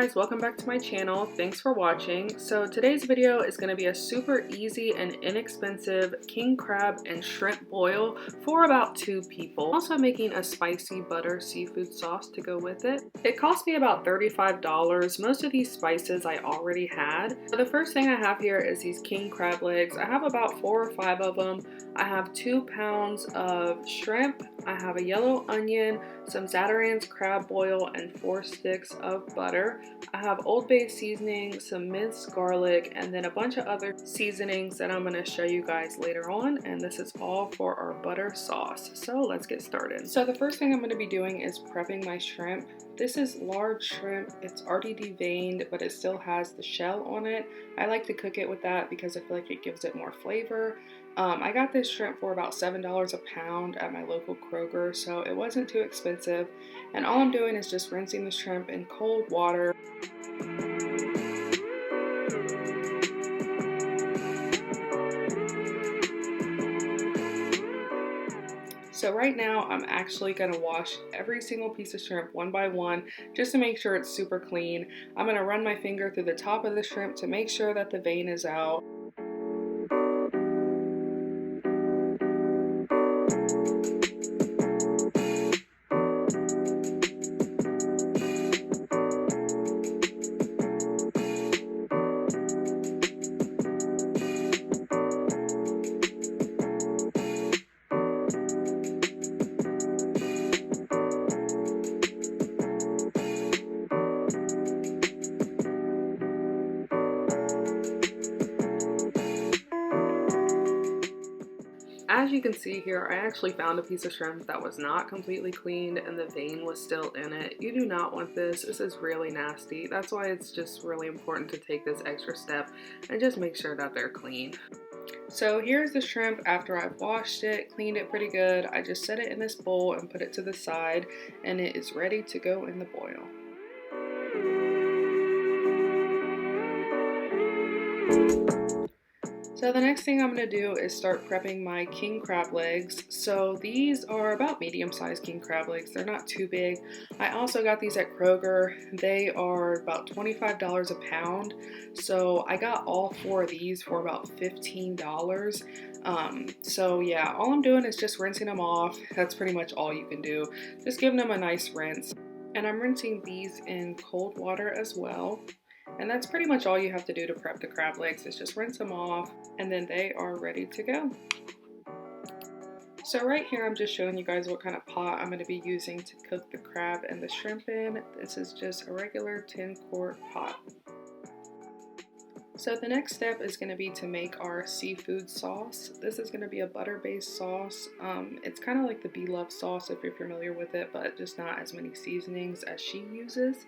guys, welcome back to my channel. Thanks for watching. So today's video is going to be a super easy and inexpensive king crab and shrimp boil for about 2 people. I'm also making a spicy butter seafood sauce to go with it. It cost me about $35. Most of these spices I already had. So the first thing I have here is these king crab legs. I have about 4 or 5 of them. I have 2 pounds of shrimp. I have a yellow onion, some Zatarain's crab boil, and 4 sticks of butter. I have Old Bay seasoning, some minced garlic, and then a bunch of other seasonings that I'm going to show you guys later on. And this is all for our butter sauce. So let's get started. So the first thing I'm going to be doing is prepping my shrimp. This is large shrimp. It's already deveined, but it still has the shell on it. I like to cook it with that because I feel like it gives it more flavor. I got this shrimp for about $7 a pound at my local Kroger, so it wasn't too expensive. And all I'm doing is just rinsing the shrimp in cold water. So right now I'm actually going to wash every single piece of shrimp one by one just to make sure it's super clean. I'm going to run my finger through the top of the shrimp to make sure that the vein is out. As you can see here, I actually found a piece of shrimp that was not completely cleaned and the vein was still in it. You do not want this. This is really nasty. That's why it's just really important to take this extra step and just make sure that they're clean. So here's the shrimp after I've washed it, cleaned it pretty good. I just set it in this bowl and put it to the side, and it is ready to go in the boil. So the next thing I'm going to do is start prepping my king crab legs. So these are about medium-sized king crab legs. They're not too big. I also got these at Kroger. They are about $25 a pound. So I got all 4 of these for about $15. So yeah, all I'm doing is just rinsing them off. That's pretty much all you can do. Just giving them a nice rinse. And I'm rinsing these in cold water as well. And that's pretty much all you have to do to prep the crab legs, is just rinse them off and then they are ready to go. So right here I'm just showing you guys what kind of pot I'm going to be using to cook the crab and the shrimp in. This is just a regular 10-quart pot. So the next step is going to be to make our seafood sauce. This is going to be a butter-based sauce. It's kind of like the Beloved sauce if you're familiar with it, but just not as many seasonings as she uses.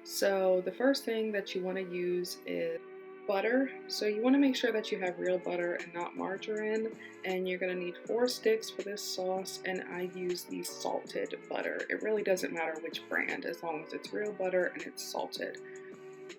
So the first thing that you want to use is butter. So you want to make sure that you have real butter and not margarine. And you're going to need 4 sticks for this sauce, and I use the salted butter. It really doesn't matter which brand as long as it's real butter and it's salted.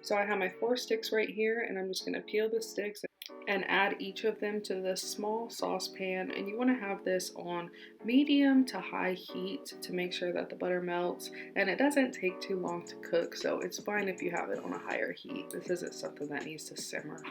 So I have my 4 sticks right here, and I'm just going to peel the sticks and add each of them to this small saucepan. And you want to have this on medium to high heat to make sure that the butter melts, and it doesn't take too long to cook, so it's fine if you have it on a higher heat. This isn't something that needs to simmer.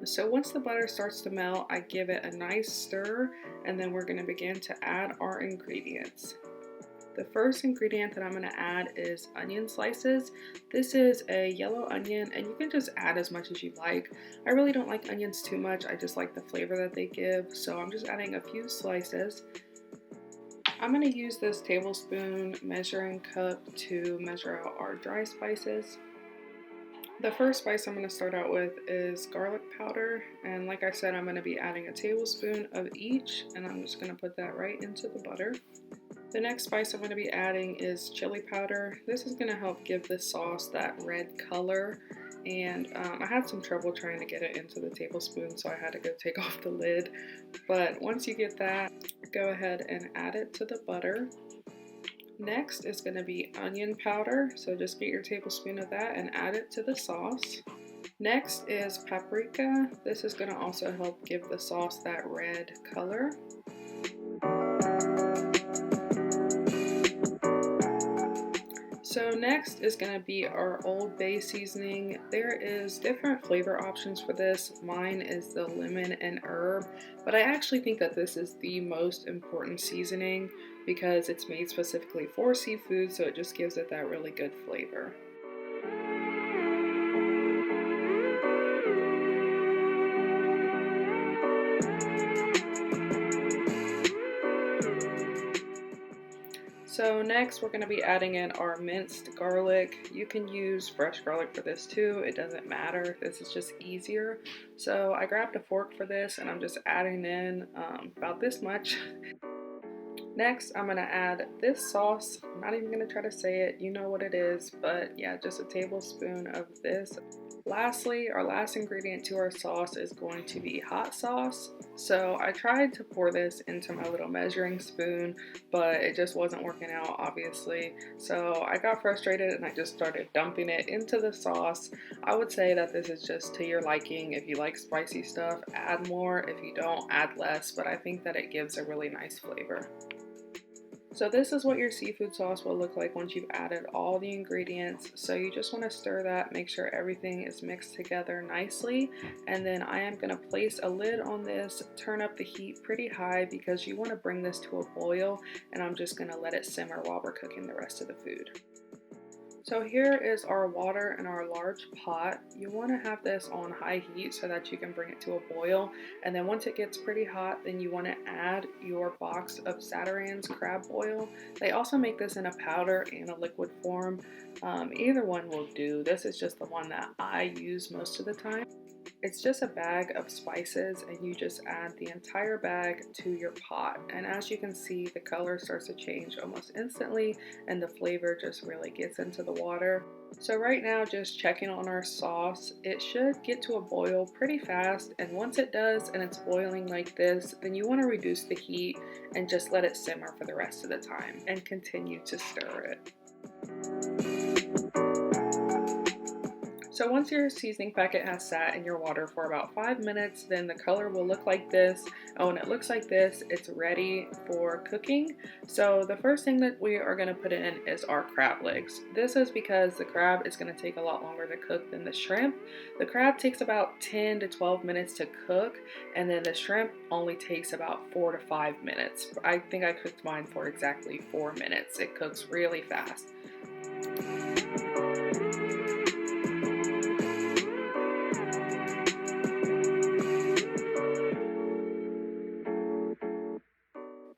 So once the butter starts to melt, I give it a nice stir, and then we're going to begin to add our ingredients. The first ingredient that I'm going to add is onion slices. This is a yellow onion, and you can just add as much as you like. I really don't like onions too much. I just like the flavor that they give, so I'm just adding a few slices. I'm going to use this tablespoon measuring cup to measure out our dry spices. The first spice I'm going to start out with is garlic powder, and like I said, I'm going to be adding a tablespoon of each, and I'm just going to put that right into the butter. The next spice I'm going to be adding is chili powder. This is going to help give this sauce that red color, and I had some trouble trying to get it into the tablespoon, so I had to go take off the lid. But once you get that, go ahead and add it to the butter. Next is going to be onion powder, so just get your tablespoon of that and add it to the sauce. Next is paprika. This is going to also help give the sauce that red color. So next is going to be our Old Bay seasoning. There is different flavor options for this. Mine is the lemon and herb, but I actually think that this is the most important seasoning because it's made specifically for seafood, so it just gives it that really good flavor. So next we're going to be adding in our minced garlic. You can use fresh garlic for this too, it doesn't matter, this is just easier. So I grabbed a fork for this and I'm just adding in about this much. Next I'm going to add this sauce. I'm not even going to try to say it, you know what it is, but yeah, just a tablespoon of this. Lastly, our last ingredient to our sauce is going to be hot sauce. So I tried to pour this into my little measuring spoon, but it just wasn't working out, obviously. So I got frustrated and I just started dumping it into the sauce. I would say that this is just to your liking. If you like spicy stuff, add more. If you don't, add less, but I think that it gives a really nice flavor. So this is what your seafood sauce will look like once you've added all the ingredients. So you just want to stir that, make sure everything is mixed together nicely. And then I am going to place a lid on this, turn up the heat pretty high because you want to bring this to a boil, and I'm just going to let it simmer while we're cooking the rest of the food. So here is our water in our large pot. You want to have this on high heat so that you can bring it to a boil. And then once it gets pretty hot, then you want to add your box of Zatarain's crab oil. They also make this in a powder and a liquid form. Either one will do. This is just the one that I use most of the time. It's just a bag of spices and you just add the entire bag to your pot. And as you can see, the color starts to change almost instantly and the flavor just really gets into the water. So right now, just checking on our sauce, it should get to a boil pretty fast. And once it does and it's boiling like this, then you want to reduce the heat and just let it simmer for the rest of the time and continue to stir it. So once your seasoning packet has sat in your water for about 5 minutes, then the color will look like this. And when it looks like this, it's ready for cooking. So the first thing that we are going to put in is our crab legs. This is because the crab is going to take a lot longer to cook than the shrimp. The crab takes about 10 to 12 minutes to cook, and then the shrimp only takes about 4 to 5 minutes. I think I cooked mine for exactly 4 minutes. It cooks really fast.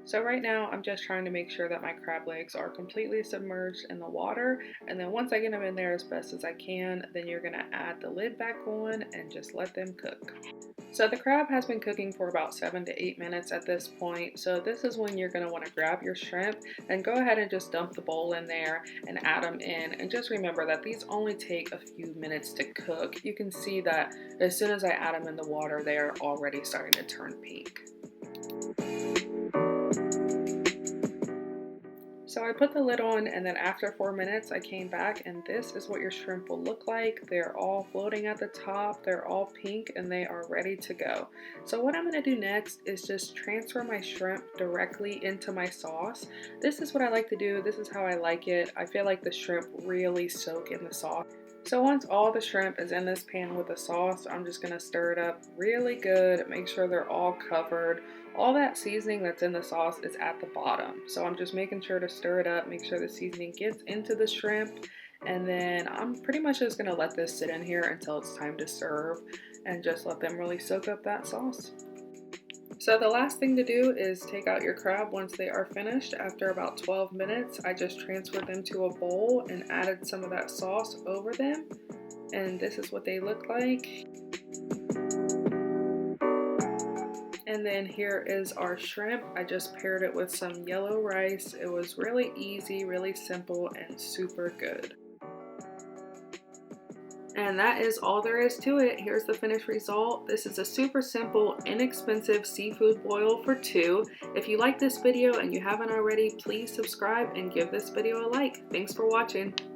So right now I'm just trying to make sure that my crab legs are completely submerged in the water, and then once I get them in there as best as I can, then you're gonna add the lid back on and just let them cook. So the crab has been cooking for about 7 to 8 minutes at this point, so this is when you're gonna wanna grab your shrimp and go ahead and just dump the bowl in there and add them in. And just remember that these only take a few minutes to cook. You can see that as soon as I add them in the water, they are already starting to turn pink. So I put the lid on, and then after 4 minutes I came back, and this is what your shrimp will look like. They're all floating at the top, they're all pink, and they are ready to go. So what I'm going to do next is just transfer my shrimp directly into my sauce. This is what I like to do, this is how I like it. I feel like the shrimp really soak in the sauce. So once all the shrimp is in this pan with the sauce, I'm just going to stir it up really good, make sure they're all covered. All that seasoning that's in the sauce is at the bottom. So I'm just making sure to stir it up, make sure the seasoning gets into the shrimp. And then I'm pretty much just going to let this sit in here until it's time to serve and just let them really soak up that sauce. So the last thing to do is take out your crab once they are finished. After about 12 minutes, I just transferred them to a bowl and added some of that sauce over them. And this is what they look like. And then here is our shrimp. I just paired it with some yellow rice. It was really easy, really simple, and super good. And that is all there is to it. Here's the finished result. This is a super simple, inexpensive seafood boil for two. If you like this video and you haven't already, please subscribe and give this video a like. Thanks for watching.